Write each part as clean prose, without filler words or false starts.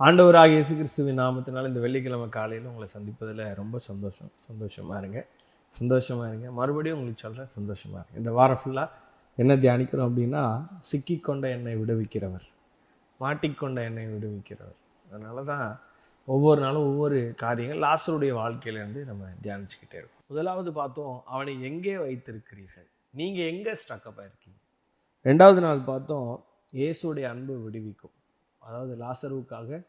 ஆண்டவராகிய இயேசு கிறிஸ்துவின் நாமத்தினால் இந்த வெள்ளிக்கிழமை காலையில் உங்களை சந்திப்பதில் ரொம்ப சந்தோஷமாக இருங்க. மறுபடியும் உங்களுக்கு சொல்கிறேன், சந்தோஷமாக இருங்க. இந்த வாரம் ஃபுல்லாக என்ன தியானிக்கிறோம் அப்படின்னா, சிக்கிக்கொண்ட என்னை விடுவிக்கிறவர், மாட்டிக்கொண்ட என்னை விடுவிக்கிறவர். அதனால தான் ஒவ்வொரு நாளும் ஒவ்வொரு காரியங்கள் லாசருடைய வாழ்க்கையிலேருந்து நம்ம தியானிச்சுக்கிட்டே இருக்கோம். முதலாவது பார்த்தோம், அவனை எங்கே வைத்திருக்கிறீர்கள், நீங்கள் எங்கே ஸ்ட்ரக்கப் ஆயிருக்கீங்க. ரெண்டாவது நாள் பார்த்தோம், இயேசுடைய அன்பு விடுவிக்கும், அதாவது லாசருவுக்காக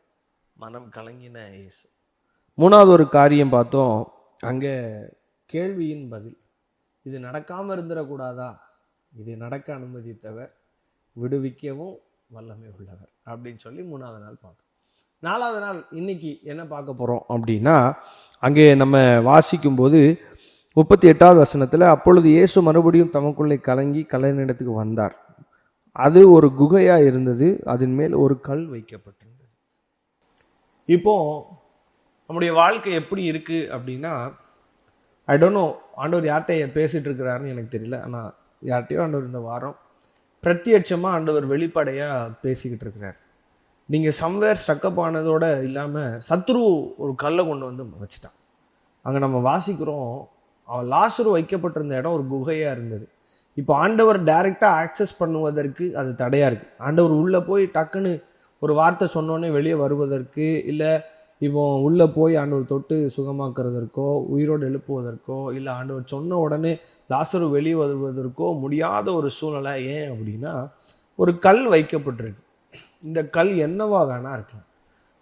மனம் கலங்கின இயேசு. மூணாவது ஒரு காரியம் பார்த்தோம், அங்கே கேள்வியின் பதில், இது நடக்காமல் இருந்துடக்கூடாதா, இது நடக்க அனுமதித்தவர், விடுவிக்கவும் வல்லமை உள்ளவர் அப்படின்னு சொல்லி மூணாவது நாள் பார்த்தோம். நாலாவது நாள் இன்னைக்கு என்ன பார்க்க போகிறோம் அப்படின்னா, அங்கே நம்ம வாசிக்கும்போது 38வது வசனத்தில், அப்பொழுது இயேசு மறுபடியும் தமக்குள்ளே கலங்கி கல்லறையிடத்துக்கு வந்தார். அது ஒரு குகையாக இருந்தது, அதன் மேல் ஒரு கல் வைக்கப்பட்டிருந்தது. இப்போ நம்முடைய வாழ்க்கை எப்படி இருக்குது அப்படின்னா, ஐ டோன்ட் நோ ஆண்டவர் யார்கிட்ட பேசிகிட்டு இருக்கிறாருன்னு எனக்கு தெரியல. ஆனால் யார்கிட்டையோ ஆண்டவர் இந்த வாரம் பிரத்யட்சமாக ஆண்டவர் வெளிப்படையாக பேசிக்கிட்டு இருக்கிறார். நீங்கள் சம்வேர் ஸ்டக்கப் ஆனதோடு இல்லாமல் சத்ரு ஒரு கல்லை கொண்டு வந்து வச்சுட்டான். அங்கே நம்ம வாசிக்கிறோம், அவன் லாசரு வைக்கப்பட்டிருந்த இடம் ஒரு குகையாக இருந்தது. இப்போ ஆண்டவர் டைரெக்டாக ஆக்சஸ் பண்ணுவதற்கு அது தடையாக இருக்குது. ஆண்டவர் உள்ளே போய் டக்குன்னு ஒரு வார்த்தை சொன்னோன்னே வெளியே வருவதற்கு, இல்லை இப்போ உள்ளே போய் ஆண்டவர் தொட்டு சுகமாக்குறதற்கோ, உயிரோடு எழுப்புவதற்கோ, இல்லை ஆண்டவர் சொன்ன உடனே லாசரு வெளியே வருவதற்கோ முடியாத ஒரு சூழ்நிலை. ஏன் அப்படின்னா, ஒரு கல் வைக்கப்பட்டிருக்கு. இந்த கல் என்னவா வேணா இருக்கலாம்.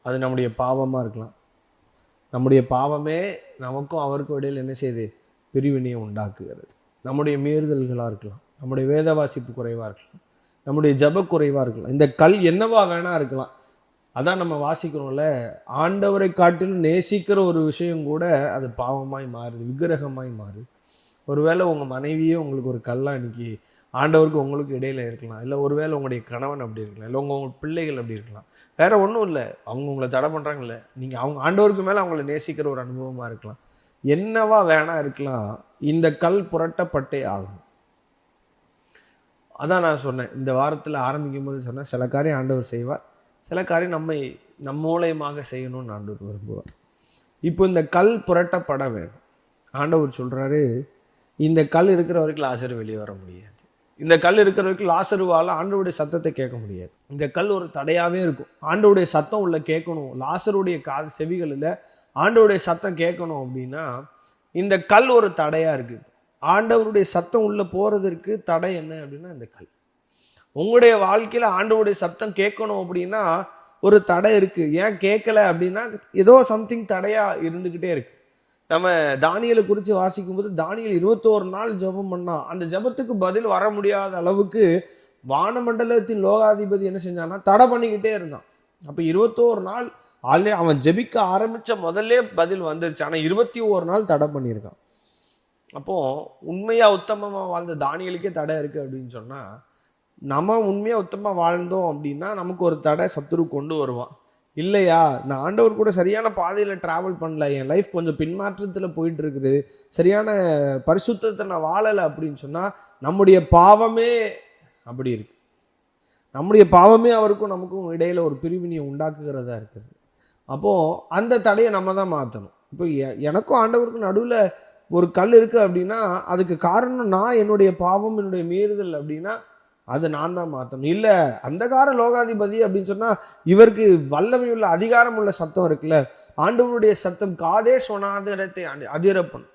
அது நம்முடைய பாவமாக இருக்கலாம். நம்முடைய பாவமே நமக்கும் அவருக்கும் இடையில் என்ன செய்யுது, பிரிவினையை உண்டாக்குகிறது. நம்முடைய மீறுதல்களாக இருக்கலாம், நம்முடைய வேத வாசிப்பு குறைவாக இருக்கலாம், நம்முடைய ஜப குறைவாக இருக்கலாம். இந்த கல் என்னவா வேணா இருக்கலாம். அதான் நம்ம வாசிக்கிறோம்ல, ஆண்டவரை காட்டிலும் நேசிக்கிற ஒரு விஷயம் கூட அது பாவமாய் மாறுது, விக்கிரகமாய் மாறுது. ஒருவேளை உங்கள் மனைவியே உங்களுக்கு ஒரு கல்லா இன்னைக்கு ஆண்டவருக்கு உங்களுக்கு இடையில இருக்கலாம். இல்லை ஒருவேளை உங்களுடைய கணவன் அப்படி இருக்கலாம், இல்லை உங்கள் பிள்ளைகள் அப்படி இருக்கலாம். வேற ஒன்றும் இல்லை, அவங்க உங்களை தடை பண்ணுறாங்கல்ல, நீங்கள் அவங்க ஆண்டவருக்கு மேலே அவங்கள நேசிக்கிற ஒரு அனுபவமாக இருக்கலாம். என்னவா வேணா இருக்கலாம், இந்த கல் புரட்டப்பட்டே ஆகும். அதான் நான் சொன்னேன், இந்த வாரத்தில் ஆரம்பிக்கும் போது சொன்னேன், சில காரியம் ஆண்டவர் செய்வார், சில காரியம் நம்ம மூலயமாக செய்யணும்னு ஆண்டவர் விரும்புவார். இப்போ இந்த கல் புரட்டப்பட வேணும். ஆண்டவர் சொல்கிறாரு, இந்த கல் இருக்கிற வரைக்கும் லாசரு வெளியே வர முடியாது. இந்த கல் இருக்கிற வரைக்கும் லாசருவால் ஆண்டவருடைய சத்தத்தை கேட்க முடியாது. இந்த கல் ஒரு தடையாகவே இருக்கும். ஆண்டவருடைய சத்தம் உள்ள கேட்கணும், லாசருடைய காது செவிகளில் ஆண்டவருடைய சத்தம் கேட்கணும் அப்படின்னா இந்த கல் ஒரு தடையாக இருக்குது. ஆண்டவருடைய சத்தம் உள்ளே போகிறதுக்கு தடை என்ன அப்படின்னா இந்த கல். உங்களுடைய வாழ்க்கையில் ஆண்டவருடைய சத்தம் கேட்கணும் அப்படின்னா ஒரு தடை இருக்குது. ஏன் கேட்கல அப்படின்னா ஏதோ சம்திங் தடையாக இருந்துக்கிட்டே இருக்குது. நம்ம தானியலை குறித்து வாசிக்கும்போது, தானியல் 21 நாள் ஜெபம் பண்ணால் அந்த ஜெபத்துக்கு பதில் வர முடியாத அளவுக்கு வானமண்டலத்தின் லோகாதிபதி என்ன செஞ்சான்னா தடை பண்ணிக்கிட்டே இருந்தான். அப்போ 21 நாள் ஆல்ரெடி அவன் ஜெபிக்க ஆரம்பித்த முதல்ல பதில் வந்துருச்சு. ஆனால் 21 நாள் தடை பண்ணியிருக்கான். அப்போது உண்மையாக உத்தமமாக வாழ்ந்த தானியலுக்கே தடை இருக்குது அப்படின்னு சொன்னால், நம்ம உண்மையாக உத்தமமாக வாழ்ந்தோம் அப்படின்னா நமக்கு ஒரு தடை சத்துரு கொண்டு வருவான். இல்லையா, நான் ஆண்டவர் கூட சரியான பாதையில் ட்ராவல் பண்ணல, என் லைஃப் கொஞ்சம் பின்மாற்றத்தில் போயிட்டுருக்குது, சரியான பரிசுத்தத்தை நான் வாழலை அப்படின்னு சொன்னால் நம்முடைய பாவமே அப்படி இருக்குது. நம்முடைய பாவமே அவருக்கும் நமக்கும் இடையில் ஒரு பிரிவினையை உண்டாக்குகிறதா இருக்குது. அப்போது அந்த தடையை நம்ம தான் மாற்றணும். இப்போ எனக்கும் ஆண்டவருக்கும் நடுவில் ஒரு கல் இருக்குது அப்படின்னா அதுக்கு காரணம் நான், என்னுடைய பாவம், என்னுடைய மீறுதல் அப்படின்னா அது நான் தான் மாற்றணும். இல்லை அந்தகார லோகாதிபதி அப்படின்னு சொன்னால் இவருக்கு வல்லமை உள்ள அதிகாரம் உள்ள சத்தம் இருக்குல்ல, ஆண்டவருடைய சத்தம் காதே சொனாதிரத்தை அதிரப்பணும்.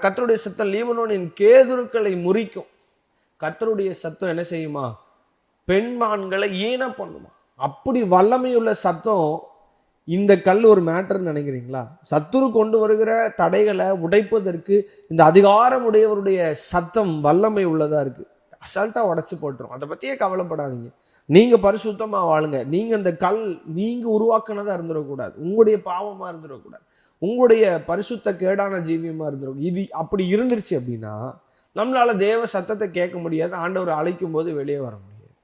கர்த்தருடைய சத்தம் லீபனோனின் கேதுருக்களை முறிக்கும். கர்த்தருடைய சத்தம் என்ன செய்யுமா, பெண்மான்களை ஈன பண்ணுமா. அப்படி வல்லமையுள்ள சத்தம். இந்த கல் ஒரு மேட்டர்னு நினைக்கிறீங்களா? சத்துரு கொண்டு வருகிற தடைகளை உடைப்பதற்கு இந்த அதிகாரம் உடையவருடைய சத்தம் வல்லமை உள்ளதாக இருக்குது. அசால்ட்டாக உடச்சி போட்டுரும். அதை பற்றியே கவலைப்படாதீங்க. நீங்கள் பரிசுத்தமாக வாழுங்க. நீங்கள் இந்த கல் நீங்கள் உருவாக்குனதாக இருந்துடக்கூடாது, உங்களுடைய பாவமாக இருந்துடக்கூடாது, உங்களுடைய பரிசுத்த கேடான ஜீவியமாக இருந்துடும். இது அப்படி இருந்துருச்சு அப்படின்னா நம்மளால் தேவ சத்தத்தை கேட்க முடியாது. ஆண்டவர் அழைக்கும் போது வெளியே வர முடியாது.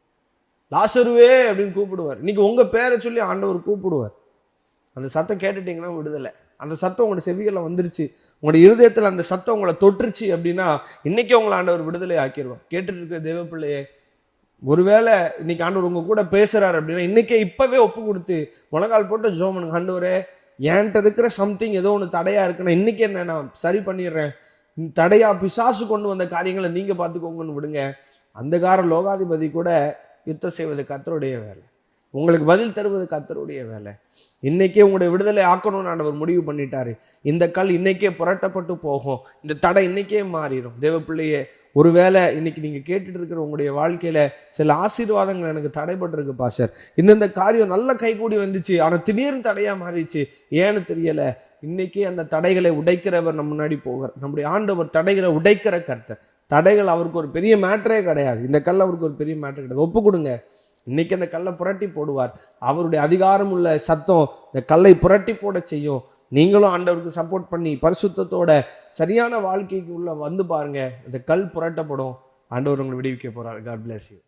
லாசருவே அப்படின்னு கூப்பிடுவார். இன்னைக்கு உங்கள் பேரை சொல்லி ஆண்டவர் கூப்பிடுவார். அந்த சத்தம் கேட்டுட்டிங்கன்னா விடுதலை. அந்த சத்தம் உங்களோட செவிகளில் வந்துருச்சு, உங்களுடைய இருதயத்தில் அந்த சத்தம் உங்களை தொற்றுச்சு அப்படின்னா இன்றைக்கி உங்களை ஆண்டவர் விடுதலை ஆக்கிடுவார். கேட்டுட்டு இருக்கிற தேவ பிள்ளையே, ஒருவேளை இன்னைக்கு ஆண்டவர் உங்க கூட பேசுறாரு அப்படின்னா இன்னைக்கே இப்பவே ஒப்பு கொடுத்து முழங்கால் போட்டு ஜெபம் பண்ணுங்க. ஆண்டவரே, என்கிட்ட இருக்கிற சம்திங் ஏதோ ஒன்று தடையா இருக்குன்னா இன்னைக்கு என்ன நான் சரி பண்ணிடுறேன். தடையா பிசாசு கொண்டு வந்த காரியங்களை நீங்க பார்த்துக்கோங்கன்னு விடுங்க. அந்தகார லோகாதிபதி கூட யுத்தம் செய்வது கர்த்தருடைய வேலை. உங்களுக்கு பதில் தருவது கர்த்தருடைய வேலை. இன்னைக்கே உங்களுடைய விடுதலை ஆக்கணும்னு ஆண்டவர் முடிவு பண்ணிட்டாரு. இந்த கல் இன்னைக்கே புரட்டப்பட்டு போகும். இந்த தடை இன்னைக்கே மாறிடும். தேவ பிள்ளையே, ஒருவேளை இன்னைக்கு நீங்க கேட்டுட்டு இருக்கிற உங்களுடைய வாழ்க்கையில சில ஆசீர்வாதங்கள் எனக்கு தடைபட்டிருக்கு பாஸ்டர், இன்னும் இந்த காரியம் நல்ல கைகூடி வந்துச்சு, ஆனால் திடீர்னு தடையா மாறிடுச்சு, ஏன்னு தெரியல. இன்னைக்கே அந்த தடைகளை உடைக்கிறவர் நம்ம முன்னாடி போகிறார். நம்முடைய ஆண்டவர் தடைகளை உடைக்கிற கர்த்தர். தடைகள் அவருக்கு ஒரு பெரிய மேட்டரே கிடையாது. இந்த கல் அவருக்கு ஒரு பெரிய மேட்டர் கிடையாது. ஒப்பு கொடுங்க. இன்னைக்கு அந்த கல்லை புரட்டி போடுவார். அவருடைய அதிகாரம் உள்ள சத்தம் இந்த கல்லை புரட்டி போட செய்யும். நீங்களும் ஆண்டவருக்கு சப்போர்ட் பண்ணி பரிசுத்தத்தோட சரியான வாழ்க்கைக்கு உள்ள வந்து பாருங்க. இந்த கல் புரட்டப்படும். ஆண்டவர் உங்களை விடுவிக்க போறார். God bless you.